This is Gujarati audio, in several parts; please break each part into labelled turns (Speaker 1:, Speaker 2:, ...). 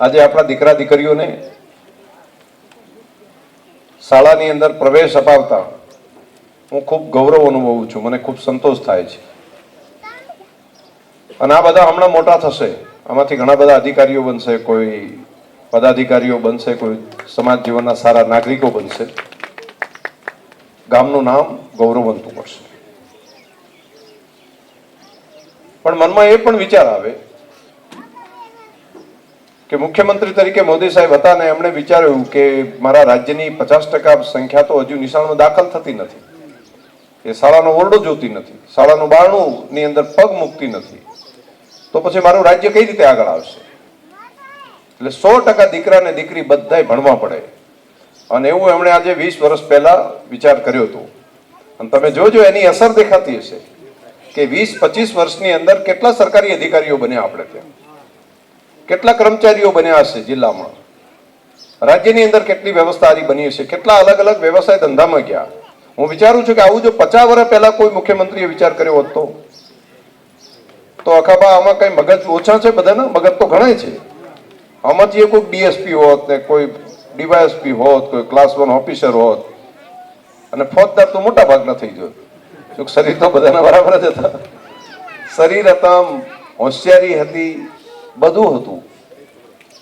Speaker 1: આજે આપણા દીકરા દીકરીઓને શાળાની અંદર પ્રવેશ અપાવતા હું ખૂબ ગૌરવ અનુભવું છું, મને ખૂબ સંતોષ થાય છે. અને આ બધા હમણાં મોટા થશે, આમાંથી ઘણા બધા અધિકારીઓ બનશે, કોઈ પદાધિકારીઓ બનશે, કોઈ સમાજ જીવનના સારા નાગરિકો બનશે, ગામનું નામ ગૌરવવંતું કરશે. પણ મનમાં એ પણ વિચાર આવે કે મુખ્યમંત્રી તરીકે મોદી સાહેબ હતા ને એમણે વિચાર્યું કે મારા રાજ્યની 50% સંખ્યા તો હજુ નિશાળમાં દાખલ થતી નથી, એ શાળાનો ઓરડો જોતી નથી, શાળાનું બારણું ની અંદર પગ મૂકતી નથી, તો પછી મારું રાજ્ય કઈ રીતે આગળ આવશે? એટલે 100% દીકરા ને દીકરી બધાય ભણવા પડે. અને એવું એમણે આજે 20 વર્ષ પહેલા વિચાર કર્યો હતો. અને તમે જોજો એની અસર દેખાતી હશે કે 20-25 વર્ષની અંદર કેટલા સરકારી અધિકારીઓ બન્યા આપણે ત્યાં, કેટલા કર્મચારીઓ બન્યા હશે જિલ્લામાં, રાજ્યની અંદર કેટલી વ્યવસ્થા આરી બની હશે, કેટલા અલગ અલગ વ્યવસાય ધંધામાં ગયા. હું વિચારું છું કે આવું જો 50 વર્ષ પહેલા કોઈ મુખ્યમંત્રીએ વિચાર કર્યો હોત તો અખાબા આમાં કઈ મગજ ઓછા છે? બધાના મગજ તો ઘણા છે. આમાંથી કોઈ ડીએસપી હોત ને કોઈ ડીવાયએસપી હોત, કોઈ ક્લાસ 1 ઓફિસર હોત, અને ફોજદાર તો મોટા ભાગના થઈ ગયો. શરીર તો બધાના બરાબર જ હતા, શરીર હતા, હોશિયારી હતી, બધું હતું.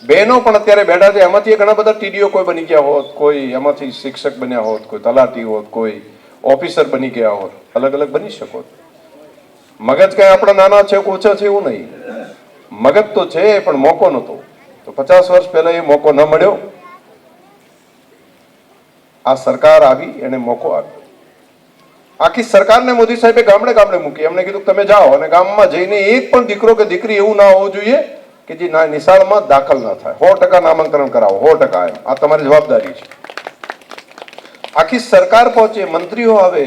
Speaker 1: બહેનો પણ અત્યારે બેઠા છે, એમાંથી ઘણા બધા ટીડીઓ કોઈ બની ગયા હોત, કોઈ એમાંથી શિક્ષક બન્યા હોત, કોઈ તલાટી હોત, કોઈ ઓફિસર બની ગયા હોત, અલગ અલગ બની શકો. મગજ કઈ આપણા નાના છે ઓછા છે એવું નહીં, મગજ તો છે પણ મોકો નતો. તો 50 વર્ષ પહેલા એ મોકો ન મળ્યો, આ સરકાર આવી એને મોકો આપ્યો. આખી સરકારને મોદી સાહેબે ગામડે ગામડે મૂકી. એમને કીધું તમે જાઓ અને ગામમાં જઈને એક પણ દીકરો કે દીકરી એવું ના હોવું જોઈએ કે જે નિશાળમાં દાખલ ના થાય. 100% નામાંકન કરાવો, 100%. આ તમારી જવાબદારી છે. આખી સરકાર પહોંચે, મંત્રીઓ આવે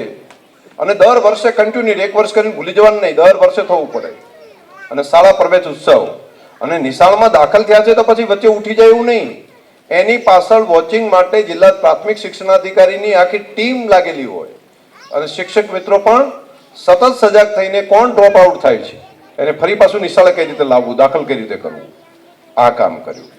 Speaker 1: અને દર વર્ષે કન્ટિન્યુ, 1 વર્ષ કરીને ભૂલી જવાનું નહીં, દર વર્ષે થવું પડે. અને શાળા પ્રવેશ ઉત્સવ અને નિશાળમાં દાખલ થયા છે તો પછી વચ્ચે ઉઠી જાય એવું નહીં. એની પાછળ વોચિંગ માટે જિલ્લા પ્રાથમિક શિક્ષણાધિકારીની આખી ટીમ લાગેલી હોય અને શિક્ષક મિત્રો પણ સતત સજાગ થઈને કોણ ડ્રોપ આઉટ થાય છે એને ફરી પાછું નિશાળે કઈ રીતે લાવવું, દાખલ કઈ રીતે કરવું, આ કામ કર્યું.